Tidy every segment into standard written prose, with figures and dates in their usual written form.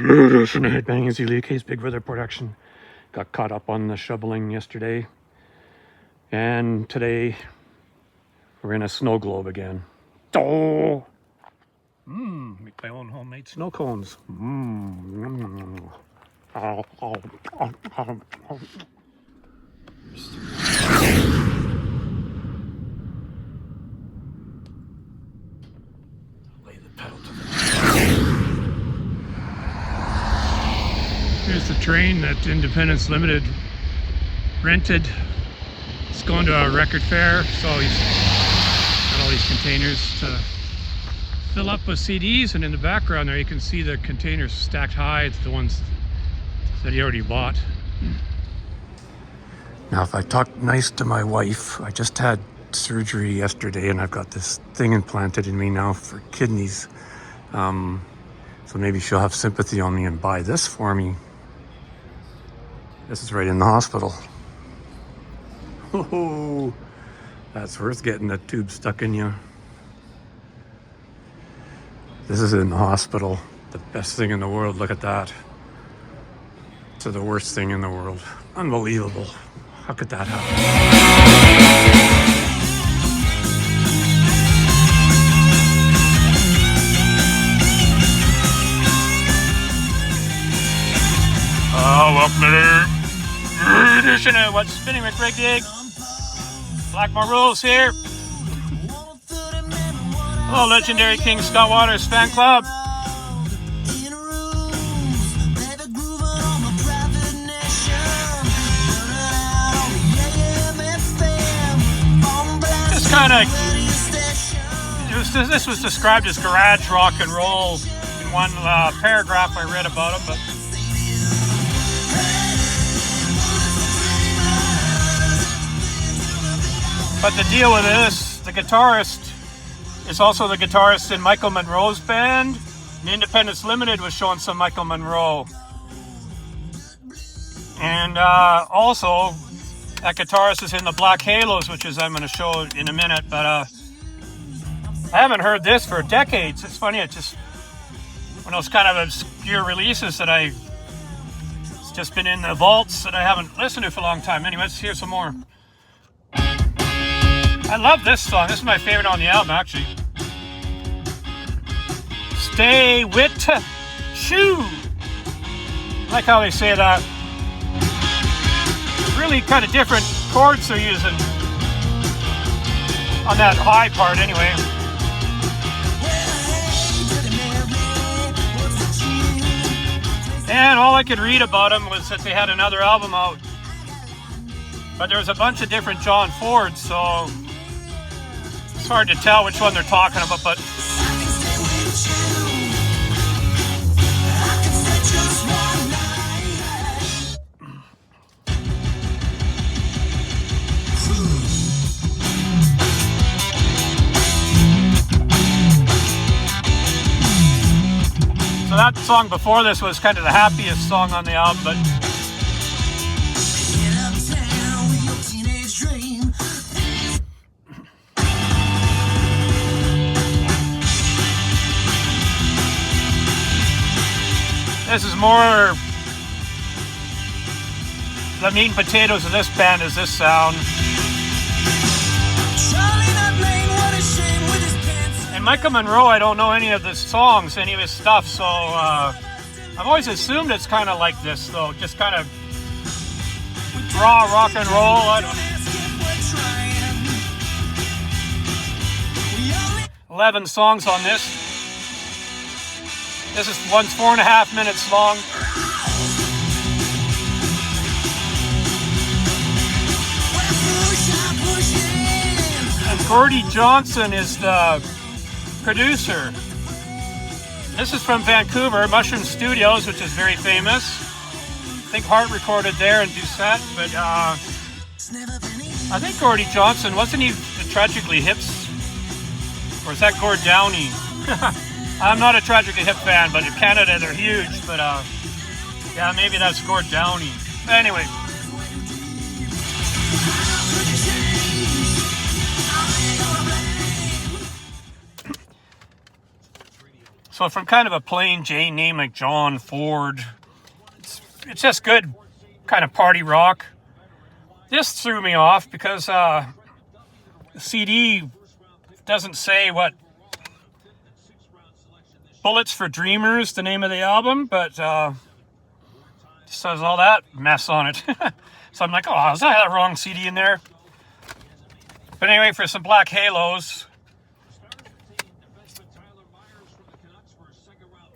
Headbanging ZLK's Big Brother production. Got caught up on the shoveling yesterday. And today we're in a snow globe again. Oh! Make my own homemade snow cones. Lay the pedal to the... Here's the train that Independence Limited rented. It's going to a record fair. So he's got all these containers to fill up with CDs, and in the background there you can see the containers stacked high. It's the ones that he already bought. Now if I talk nice to my wife, I just had surgery yesterday and I've got this thing implanted in me now for kidneys. So maybe she'll have sympathy on me and buy this for me. This is right in the hospital. Oh, that's worth getting a tube stuck in you. This is in the hospital. The best thing in the world. Look at that. To the worst thing in the world. Unbelievable. How could that happen? Welcome to the edition of What's Spinning with Greg Dig. Blackmore Rules here. Hello, legendary King Scott Waters fan club. Just kind of, this was described as garage rock and roll in one paragraph I read about it, But the deal with this, the guitarist is also the guitarist in Michael Monroe's band. And Independence Limited was showing some Michael Monroe. And also, that guitarist is in the Black Halos, which is I'm going to show in a minute. But I haven't heard this for decades. It's funny, it's just one of those kind of obscure releases that it's just been in the vaults that I haven't listened to for a long time. Anyway, let's hear some more. I love this song. This is my favorite on the album, actually. Stay with Shoe. I like how they say that. Really kind of different chords they're using on that high part, anyway. And all I could read about them was that they had another album out. But there was a bunch of different John Fords, so it's hard to tell which one they're talking about, but so that song before this was kind of the happiest song on the album, but this is more the meat and potatoes of this band is this sound. And Michael Monroe, I don't know any of the songs, any of his stuff, so I've always assumed it's kind of like this, though, just kind of raw rock and roll. I don't know. 11 songs on this. This is one's 4.5 minutes long. And Gordie Johnson is the producer. This is from Vancouver, Mushroom Studios, which is very famous. I think Hart recorded there and Doucette, but I think Gordie Johnson, wasn't he the Tragically Hips? Or is that Gord Downey? I'm not a Tragically Hip fan, but in Canada they're huge. But yeah, maybe that's Gord Downey. Anyway. So from kind of a plain Jane name like John Ford, it's just good kind of party rock. This threw me off because the CD doesn't say what Bullets for Dreamers, the name of the album, but it says all that mess on it. So I'm like, oh, is that a wrong CD in there? But anyway, for some Black Halos.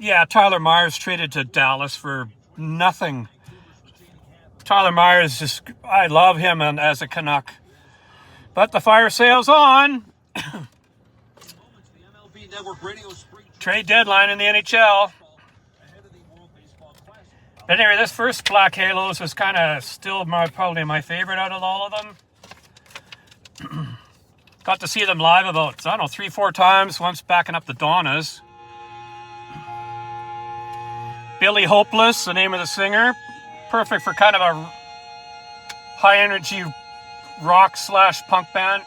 Yeah, Tyler Myers traded to Dallas for nothing. Tyler Myers, I love him as a Canuck. But the fire sale's on. Trade deadline in the NHL. But anyway, this first Black Halos was kind of still probably my favorite out of all of them. Got to see them live about, I don't know, 3-4 times. Once backing up the Donnas. Billy Hopeless, the name of the singer. Perfect for kind of a high energy rock / punk band.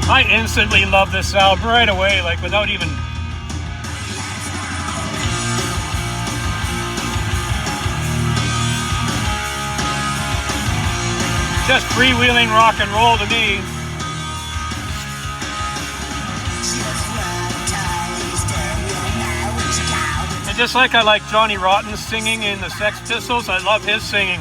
I instantly love this album right away, like without even... Just freewheeling rock and roll to me. And just like I like Johnny Rotten singing in the Sex Pistols, I love his singing.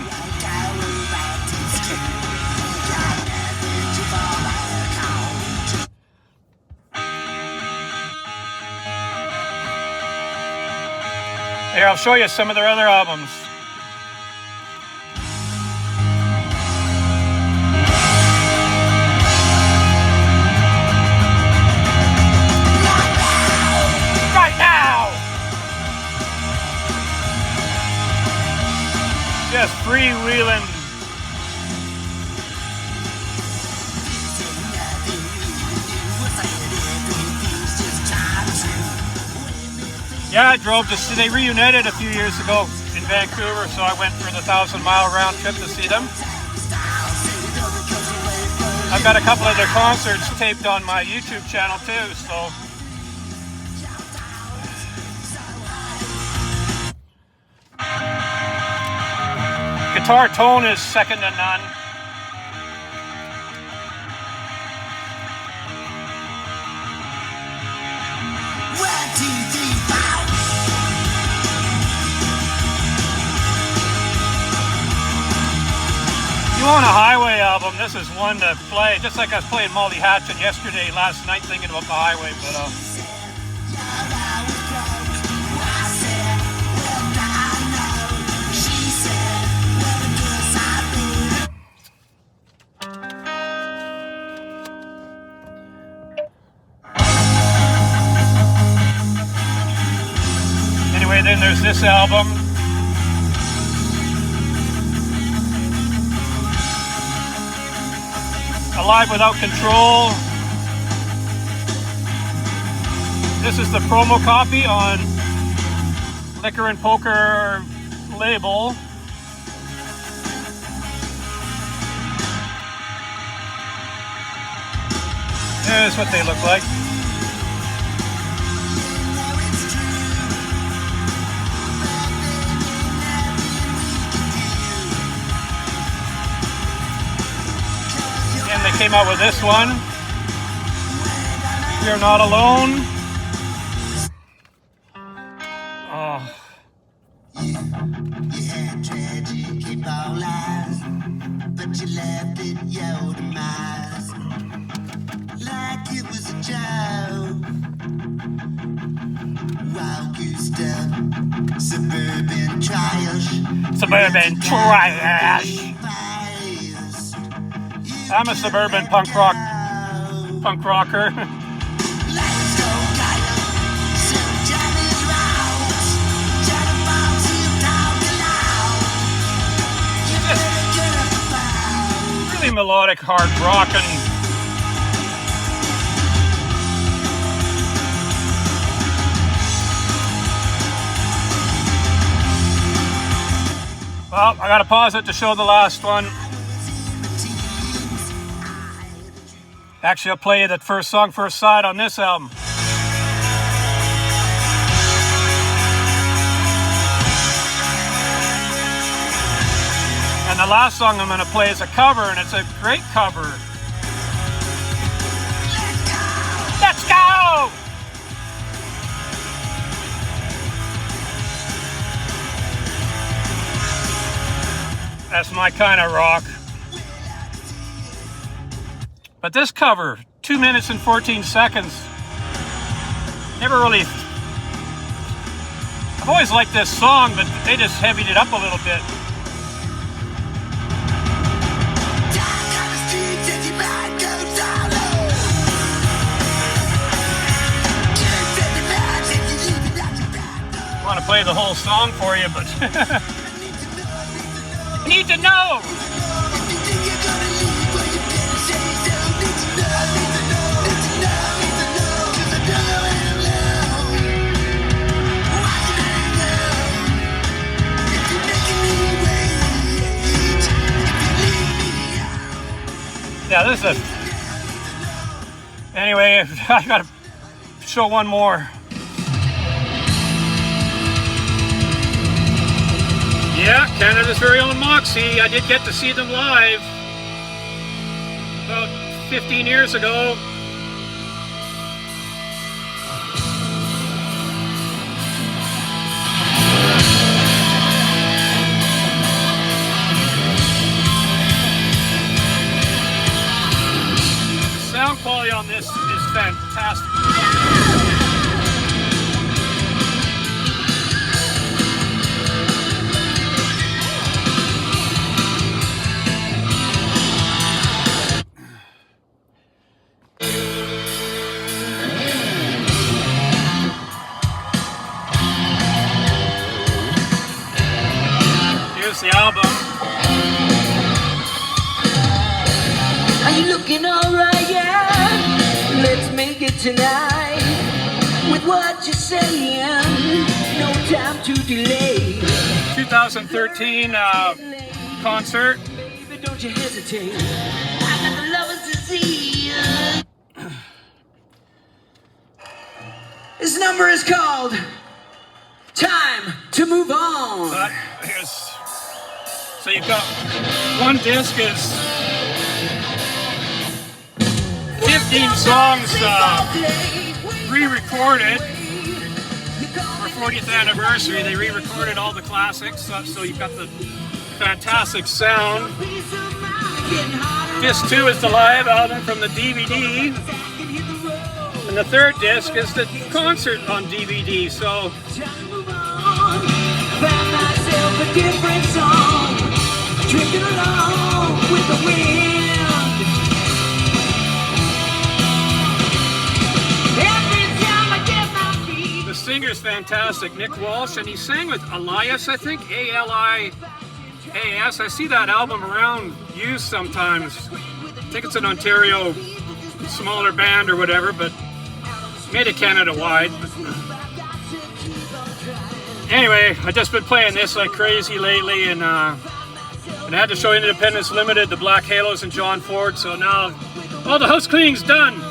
Here, I'll show you some of their other albums. Right now! Just freewheeling. Yeah, I drove to see, they reunited a few years ago in Vancouver, so I went for the 1,000-mile round trip to see them. I've got a couple of their concerts taped on my YouTube channel too, so. Guitar tone is second to none. If you want a highway album, this is one to play. Just like I was playing Molly Hatchet last night, thinking about the highway. But anyway, then there's this album. Alive Without Control. This is the promo copy on Liquor and Poker label. Here's what they look like. And they came out with this one. You're Not Alone. Oh. You had tragic in all lies, but you left it your demise like it was a joke. Wild goose stuff, suburban trash. Suburban trash. I'm a suburban punk rocker. very melodic hard rock, and well, I gotta pause it to show the last one. Actually, I'll play you that first song, first side on this album. And the last song I'm gonna play is a cover, and it's a great cover. Let's go! That's my kind of rock. But this cover, 2 minutes and 14 seconds, never really... I've always liked this song, but they just heavied it up a little bit. I want to play the whole song for you, but... Need to know! Yeah, this is a... Anyway, I gotta show one more. Yeah, Canada's very own Moxie. I did get to see them live about 15 years ago. Sound quality on this is fantastic. Here's the album. Are you looking alright, yeah? Let's make it tonight. With what you're saying, no time to delay. 2013 concert. Baby, don't you hesitate. I got the lover's disease. This number is called Time to Move On. But here's, so you've got one disc is 15 songs re-recorded for 40th anniversary. They re-recorded all the classics, so you've got the fantastic sound. Disc 2 is the live album from the DVD, and the third disc is the concert on DVD. So Found myself a different song, drifting along with the wind. Every time I get my feet. the singer's fantastic, Nick Walsh, and he sang with Elias, I think, A-L-I-A-S. I see that album around used sometimes. I think it's an Ontario smaller band or whatever, but made it Canada-wide. Anyway, I've just been playing this like crazy lately, and I had to show Independence Limited, the Black Halos, and John Ford, so now all the house cleaning's done.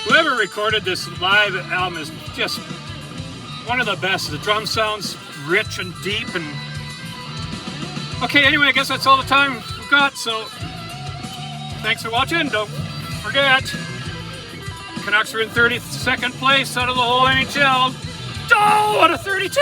Whoever recorded this live album is just one of the best. The drum sounds rich and deep, and okay, anyway, I guess that's all the time we've got, so thanks for watching. Don't forget, Canucks are in 32nd place out of the whole NHL. Oh, what a 32!